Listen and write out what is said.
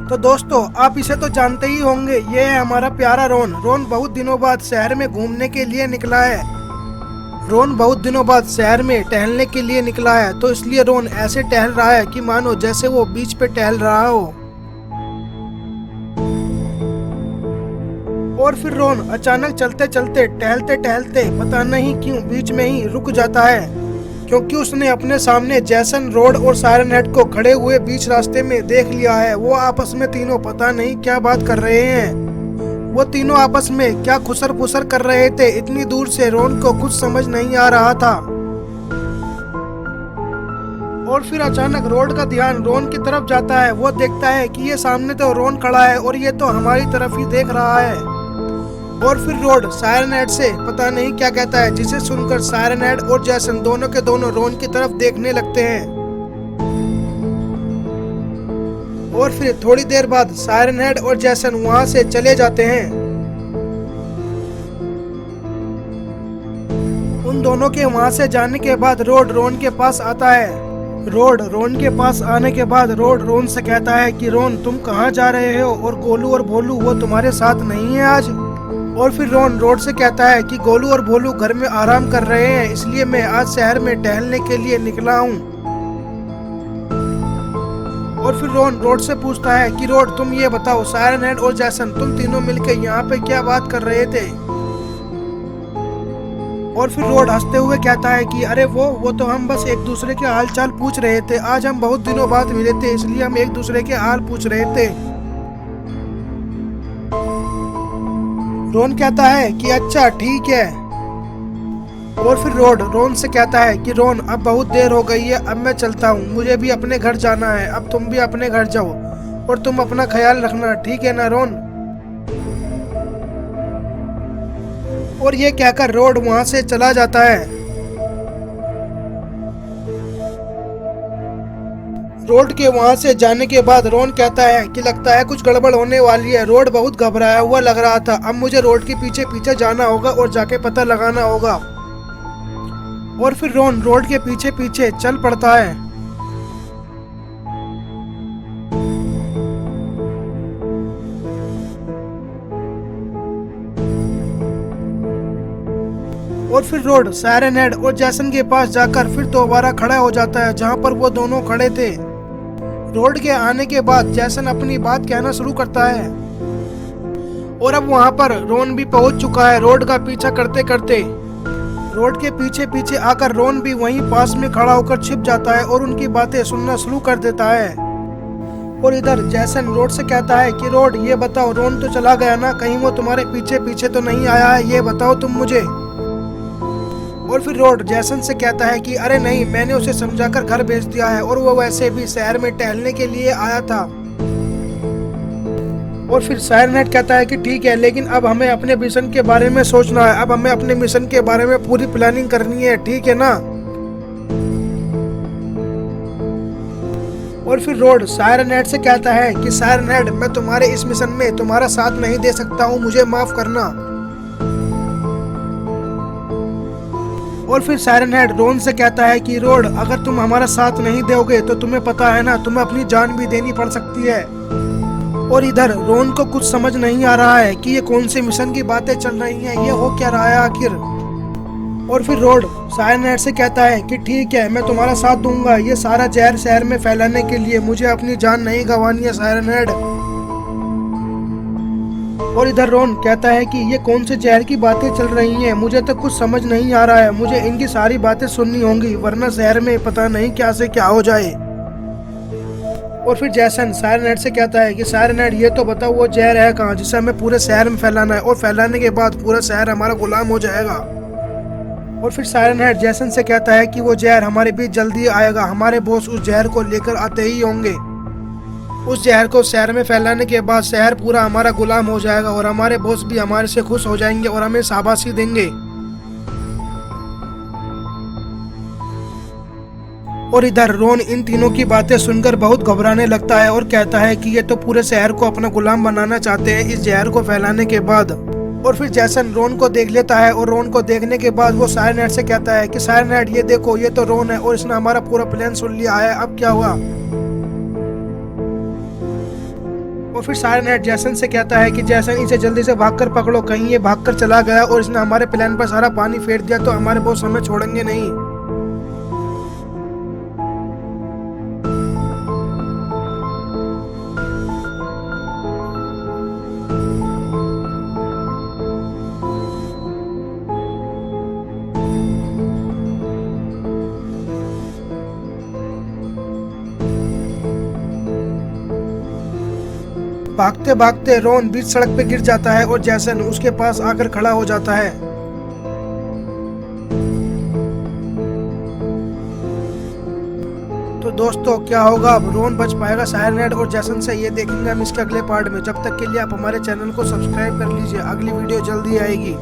तो दोस्तों आप इसे तो जानते ही होंगे, ये है हमारा प्यारा रोन। रोन बहुत दिनों बाद शहर में घूमने के लिए निकला है। रोन बहुत दिनों बाद शहर में टहलने के लिए निकला है, तो इसलिए रोन ऐसे टहल रहा है कि मानो जैसे वो बीच पे टहल रहा हो। और फिर रोन अचानक चलते चलते टहलते टहलते पता नहीं क्यों बीच में ही रुक जाता है, क्योंकि उसने अपने सामने जैसन, रोड और सायरन हेड को खड़े हुए बीच रास्ते में देख लिया है। वो आपस में तीनों पता नहीं क्या बात कर रहे हैं। वो तीनों आपस में क्या खुसर फुसर कर रहे थे, इतनी दूर से रोन को कुछ समझ नहीं आ रहा था। और फिर अचानक रोड का ध्यान रोन की तरफ जाता है। वो देखता है कि ये सामने तो रोन खड़ा है और ये तो हमारी तरफ ही देख रहा है। और फिर रोड सायरन हेड से पता नहीं क्या कहता है, जिसे सुनकर सायरन हेड और जैसन दोनों के दोनों रोन की तरफ देखने लगते हैं। और फिर थोड़ी देर बाद सायरन हेड और जैसन वहां से चले जाते हैं। उन दोनों के वहां से जाने के बाद रोड रोन के पास आता है। रोड रोन के पास आने के बाद रोड रोन से कहता है कि रोन तुम कहाँ जा रहे हो, और गोलू और भोलू वो तुम्हारे साथ नहीं है आज। और फिर रोन रोड से कहता है कि गोलू और भोलू घर में आराम कर रहे हैं, इसलिए मैं आज शहर में टहलने के लिए निकला हूँ। और फिर रोन रोड से पूछता है कि रोड तुम ये बताओ, सायरन हेड और जैसन तुम तीनों मिलकर यहाँ पे क्या बात कर रहे थे। और फिर रोड हंसते हुए कहता है कि अरे वो तो हम बस एक दूसरे के हाल चाल पूछ रहे थे। आज हम बहुत दिनों बाद मिले थे, इसलिए हम एक दूसरे के हाल पूछ रहे थे। रोन कहता है कि अच्छा ठीक है। और फिर रोड रोन से कहता है कि रोन अब बहुत देर हो गई है, अब मैं चलता हूँ, मुझे भी अपने घर जाना है। अब तुम भी अपने घर जाओ और तुम अपना ख्याल रखना, ठीक है ना रोन। और ये कहकर रोड वहां से चला जाता है। रोड के वहां से जाने के बाद रोन कहता है कि लगता है कुछ गड़बड़ होने वाली है। रोड बहुत घबराया हुआ लग रहा था। अब मुझे रोड के पीछे पीछे जाना होगा और जाके पता लगाना होगा। और फिर रोन रोड के पीछे पीछे चल पड़ता है। और फिर रोड सायरन हेड और जैसन के पास जाकर फिर दोबारा खड़ा हो जाता है जहां पर वो दोनों खड़े थे। रोड के आने के बाद जैसन अपनी बात कहना शुरू करता है। और अब वहां पर रोन भी पहुंच चुका है, रोड का पीछा करते करते। रोड के पीछे पीछे आकर रोन भी वहीं पास में खड़ा होकर छिप जाता है और उनकी बातें सुनना शुरू कर देता है। और इधर जैसन रोड से कहता है कि रोड ये बताओ, रोन तो चला गया ना, कहीं वो तुम्हारे पीछे पीछे तो नहीं आया है, ये बताओ तुम मुझे। और फिर रोड जैसन से कहता है कि अरे नहीं, मैंने उसे समझाकर घर भेज दिया है और वो वैसे भी शहर में टहलने के लिए आया था। और फिर सायरन हेड कहता है कि ठीक है, लेकिन अब हमें अपने मिशन के बारे में सोचना है। अब हमें अपने मिशन के बारे में पूरी प्लानिंग करनी है, ठीक है ना। और फिर रोड सायरन हेड से कहता है कि सायरन हेड, मैं तुम्हारे इस मिशन में तुम्हारा साथ नहीं दे सकता हूँ, मुझे माफ करना। और फिर सायरन हेड रोन से कहता है कि रोड अगर तुम हमारा साथ नहीं दोगे तो तुम्हें पता है ना, तुम्हें अपनी जान भी देनी पड़ सकती है। और इधर रोन को कुछ समझ नहीं आ रहा है कि ये कौन से मिशन की बातें चल रही हैं, ये हो क्या रहा है आखिर। और फिर रोड सायरन हेड से कहता है कि ठीक है, मैं तुम्हारा साथ दूंगा, ये सारा जहर शहर में फैलाने के लिए मुझे अपनी जान नहीं गंवानी है सायरन हेड। और इधर रोन कहता है कि ये कौन से जहर की बातें चल रही हैं, मुझे तो कुछ समझ नहीं आ रहा है, मुझे इनकी सारी बातें सुननी होंगी, वरना शहर में पता नहीं क्या से क्या हो जाए। और फिर जैसन सायरन हेड से कहता है कि सायरन हेड ये तो बताओ, वो जहर है कहाँ जिसे हमें पूरे शहर में फैलाना है, और फैलाने के बाद पूरा शहर हमारा गुलाम हो जाएगा। और फिर सायरन हेड जैसन से कहता है कि वो जहर हमारे बीच जल्दी आएगा, हमारे बॉस उस जहर को लेकर आते ही होंगे। उस जहर को शहर में फैलाने के बाद शहर पूरा हमारा गुलाम हो जाएगा और हमारे बॉस भी हमारे से खुश हो जाएंगे और हमें शाबाशी देंगे। और इधर रोन इन तीनों की बातें सुनकर बहुत घबराने लगता है और कहता है कि ये तो पूरे शहर को अपना गुलाम बनाना चाहते हैं इस जहर को फैलाने के बाद। और फिर जैसन रोन को देख लेता है और रोन को देखने के बाद वो सायरन हेड से कहता है कि सायरन हेड ये देखो, ये तो रोन है और इसने हमारा पूरा प्लान सुन लिया है, अब क्या हुआ। और फिर सायरन हेड जैसन से कहता है कि जैसन इसे जल्दी से भागकर पकड़ो, कहीं ये भागकर चला गया और इसने हमारे प्लान पर सारा पानी फेर दिया तो हमारे बॉस हमें छोड़ेंगे नहीं। भागते भागते रोन बीच सड़क पे गिर जाता है और जैसन उसके पास आकर खड़ा हो जाता है। तो दोस्तों क्या होगा, अब रोन बच पाएगा सायरन हेड और जैसन से, ये देखेंगे हम इसके अगले पार्ट में। जब तक के लिए आप हमारे चैनल को सब्सक्राइब कर लीजिए, अगली वीडियो जल्दी आएगी।